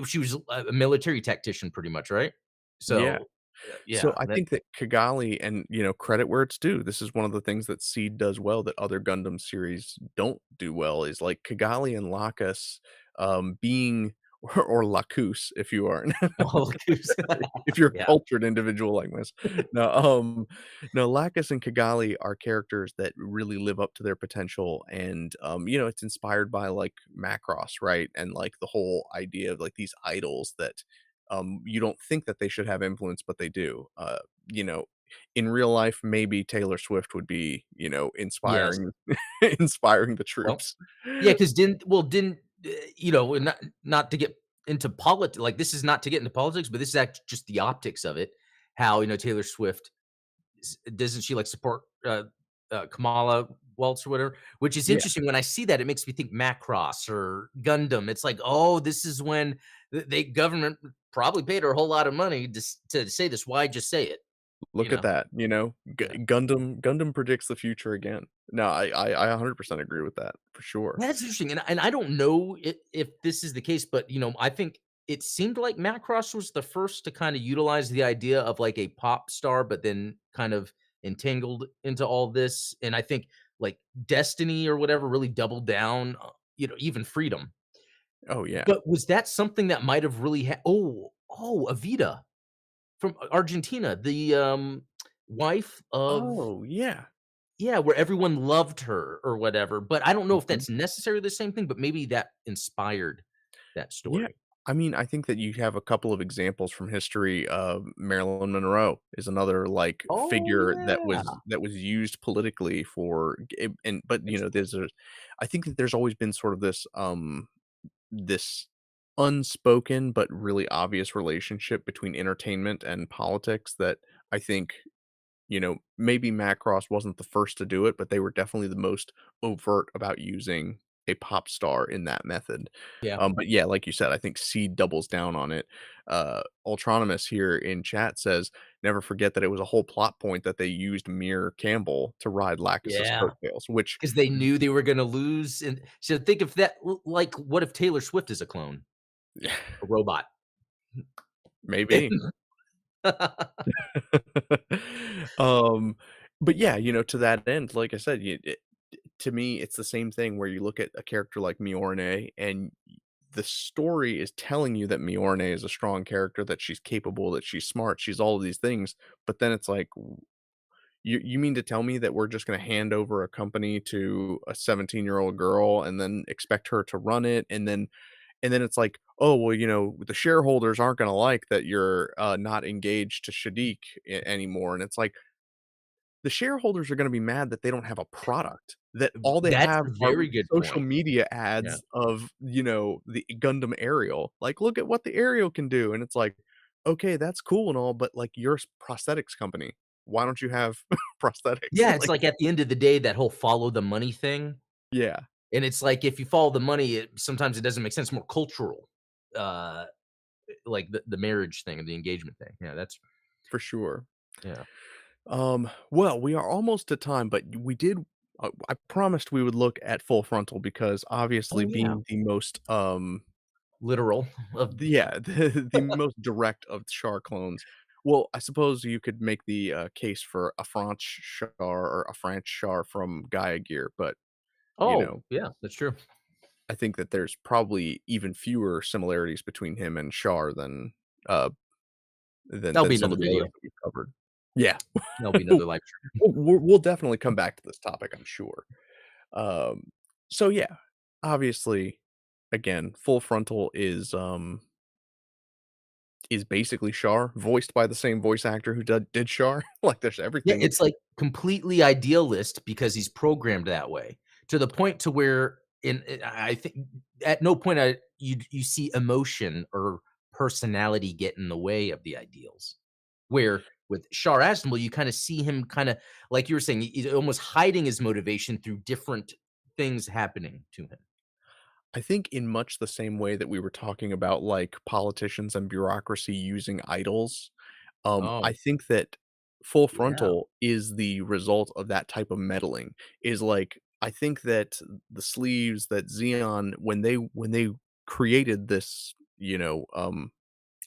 she was a military tactician pretty much, right? Yeah. So, So yeah, I that think that Kigali and, credit where it's due. This is one of the things that Seed does well that other Gundam series don't do well is like Kigali and Lacus being or Lacus if you are all if you're a yeah, cultured individual like this. No, no, Lacus and Kigali are characters that really live up to their potential, and it's inspired by like Macross, right? And like the whole idea of like these idols that you don't think that they should have influence, but they do. You know, in real life, maybe Taylor Swift would be, yes. inspiring inspiring the Well, troops. yeah, because didn't, and not to get into politics. Like, this is not to get into politics, but this is actually just the optics of it, how, Taylor Swift doesn't she like support Kamala Waltz or whatever? Which is Yeah. interesting. When I see that, it makes me think Macross or Gundam. It's like, oh, this is when the government probably paid her a whole lot of money to say this. Why just say it? you Look at know? that, Yeah. Gundam predicts the future again. No, I 100% agree with that, for sure. That's interesting, and I don't know if this is the case, but, I think it seemed like Macross was the first to kinda utilize the idea of, like, a pop star, but then kind of entangled into all this, and I think, like, Destiny or whatever really doubled down, even Freedom. Oh, yeah. But was that something that might have really Evita from Argentina, the, wife of Oh, yeah. yeah, where everyone loved her or whatever, but I don't know if Mhm. that's necessarily the same thing, but maybe that inspired that Yeah. story. I mean, I think that you have a couple of examples from history. Marilyn Monroe is another, like, Oh, figure that yeah. was used politically for g and but, Interesting. I think that there's always been sort of this unspoken but really obvious relationship between entertainment and politics that I think maybe Macross wasn't the first to do it, but they were definitely the most overt about using a pop star in that method. Yeah. But yeah, like you said, I think Seed doubles down on it. Ultronymous here in chat says, "Never forget that it was a whole plot point that they used Mir Campbell to ride Lacus's Yeah. coattails," which 'Cause they knew they were gonna lose, and so think of that like, what if Taylor Swift is a clone? A robot. maybe. Um, but yeah, to that end, like I said, to me, it's the same thing where you look at a character like Mjolnir, and the story is telling you that Mjolnir is a strong character, that she's capable, that she's smart, she's all of these things. But then it's like, you mean to tell me that we're just going to hand over a company to a 17-year-old girl and then expect her to run it, and then it's like, oh well, the shareholders aren't going to like that you're not engaged to Shadiq anymore, and it's like the shareholders are gonna be mad that they don't have a product, that all they That's have a are very good social point. media Yeah. ads of, the Gundam Aerial. Like, "Look at what the Aerial can do," and it's like, "Okay, that's cool and all, but, like, you're a prosthetics company. Why don't you have prosthetics?" Yeah, it's Like like at the end of the day, that whole follow the money thing, yeah, and it's like if you follow the money, sometimes it doesn't make sense, more cultural, uh, like the marriage thing and the engagement thing. Yeah, that's for sure. yeah. Well, we are almost at time, but I promised we would look at Full Frontal because obviously Oh, yeah. being the most, Literal of yeah, the most direct of Char clones. Well, I suppose you could make the, case for a Franche Char or a French Char from Gaia Gear, but, you Oh, know, yeah, that's true. I think that there's probably even fewer similarities between him and Char uh, That'll than be some another of the others video. that we've covered. Yeah. That'll be another live stream. We'll definitely come back to this topic, I'm sure. Um, so yeah, obviously, again, Full Frontal is basically Char, voiced by the same voice actor who did Char. Like, there's Yeah, everything. it's, like, completely idealist because he's programmed that way, to the point to where I think at no point you see emotion or personality get in the way of the ideals. Where with Shar Aznable, you kinda see him kinda like you were saying, he's almost hiding his motivation through different things happening to him. I think in much the same way that we were talking about, like, politicians and bureaucracy using idols, I Oh, think that Full yeah. Frontal is the result of that type of meddling, is like I think that the sleeves that Xeon when they created this,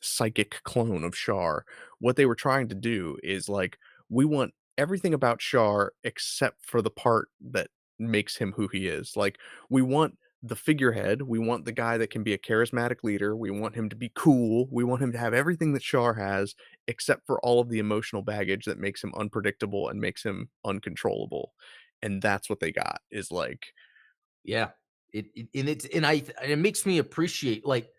psychic clone of Char, what they were trying to do is like, we want everything about Char except for the part that makes him who he is. Like, we want the figurehead, we want the guy that can be a charismatic leader, we want him to be cool, we want him to have everything that Char has, except for all of the emotional baggage that makes him unpredictable and makes him uncontrollable. And that's what they got is like, Yeah. And it makes me appreciate, like,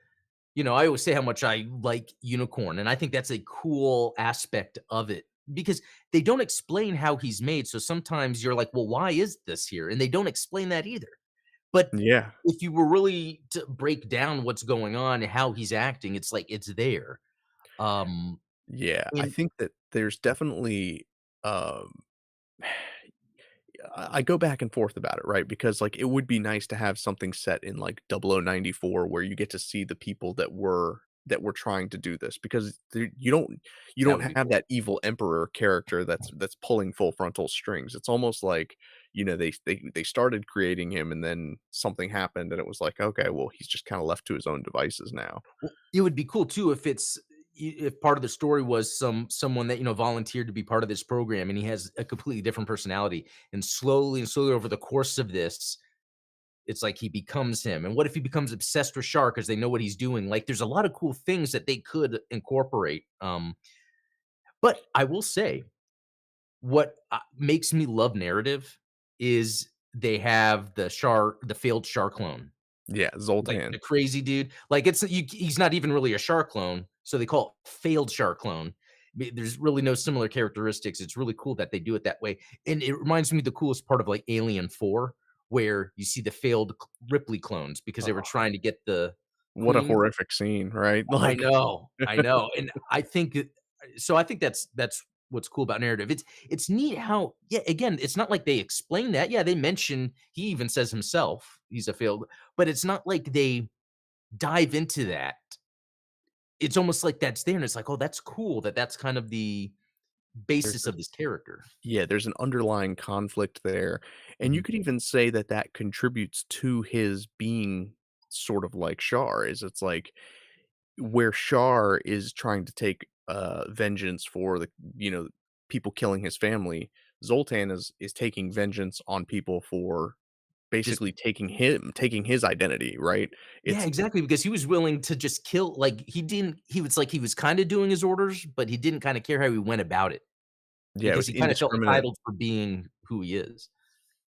I always say how much I like Unicorn, and I think that's a cool aspect of it because they don't explain how he's made. So sometimes you're like, well, why is this here? And they don't explain that either. But yeah, if you were really to break down what's going on and how he's acting, it's like it's there. Um, yeah. I and think that there's definitely um I go back and forth about it, right? Because, like, it would be nice to have something set in, like, 0094 where you get to see the people that were that we're trying to do this because you don't That would be have cool. that evil emperor character that's pulling full frontal strings. It's almost like, they started creating him and then something happened and it was like, okay, well, he's just kind of left to his own devices now. Well, it would be cool too if if part of the story was someone that, volunteered to be part of this program, and he has a completely different personality, and slowly over the course of this, it's like he becomes him. And what if he becomes obsessed with Shark because they know what he's doing? Like, there's a lot of cool things that they could incorporate. But I will say, what makes me love narrative is they have the failed Char clone. Yeah, Like, the Zoltan. crazy dude, like, he's not even really a Char clone, so they call it failed Char clone. There's really no similar characteristics. It's really cool that they do it that way, and it reminds me of the coolest part of, like, Alien 4, where you see the failed Ripley clones because they were Oh, trying to get the what a queen. horrific scene, right? Like, I know, and I think so I think that's what's cool about narrative. It's neat how, yeah, again, it's not like they explain that. Yeah, they mention, he even says himself he's a failed, but it's not like they dive into that. It's almost like that's there, and it's like, "Oh, that's cool that that's kind of the there's basis of this character." Yeah, there's an underlying conflict there, and you Mhm. could even say that that contributes to his being sort of like Char, is it's like where Char is trying to take, vengeance for you know, people killing his family, Zoltan is taking vengeance on people for Just basically taking his identity, right? Yeah, It's exactly, because he was willing to just kill, like, he was like he was kinda doing his orders, but he didn't kinda care how he went about it Yeah, it because was he kinda felt indiscriminate. entitled for being who he is,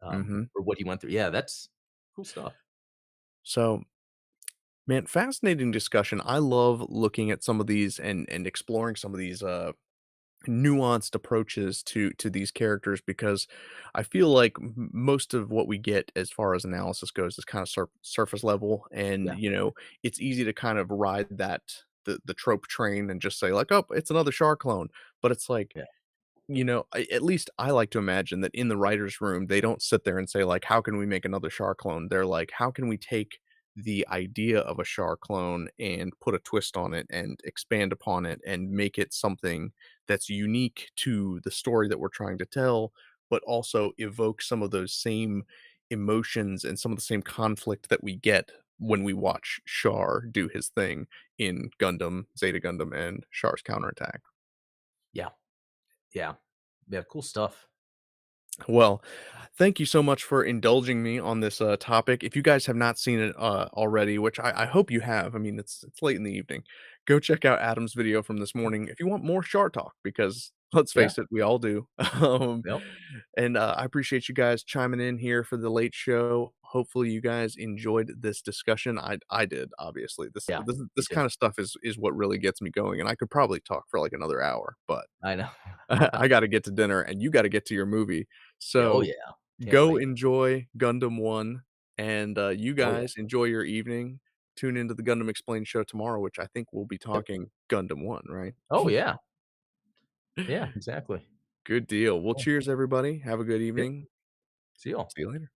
Mhm. or what he went through. Yeah, that's cool stuff. So, man, fascinating discussion. I love looking at some of these and exploring some of these, nuanced approaches to these characters because I feel like most of what we get as far as analysis goes is kind of surface level, and Yeah, it's easy to kind of ride the trope train and just say like, oh, it's another Char clone, but it's like, yeah. at least I like to imagine that in the writer's room, they don't sit there and say, like, how can we make another Char clone? They're like, how can we take the idea of a Char clone and put a twist on it and expand upon it and make it something that's unique to the story that we're trying to tell, but also evoke some of those same emotions and some of the same conflict that we get when we watch Char do his thing in Gundam, Zeta Gundam, and Char's counterattack. Yeah, yeah. Yeah, cool stuff. Well, thank you so much for indulging me on this topic. If you guys have not seen it already, which I hope you have, I mean it's late in the evening. Go check out Adam's video from this morning if you want more Char talk, because let's Yeah, face it, we all do. um, yep, and I appreciate you guys chiming in here for the late show. Hopefully, you guys enjoyed this discussion. I did, obviously. This yeah, this me this too. kind of stuff is what really gets me going, and I could probably talk for like another hour, but I know. I gotta get to dinner and you gotta get to your movie. Yeah, oh, So, yeah. Can't go wait. enjoy Gundam 1, and, you Oh, yeah. guys enjoy your evening. Tune into the Gundam Explained show tomorrow, which I think we'll be Yep. talking Gundam 1, right? Oh, yeah. Yeah, exactly. Good deal. Well, Cool. cheers, everybody. Have a good Yep. evening. See y'all. See you later.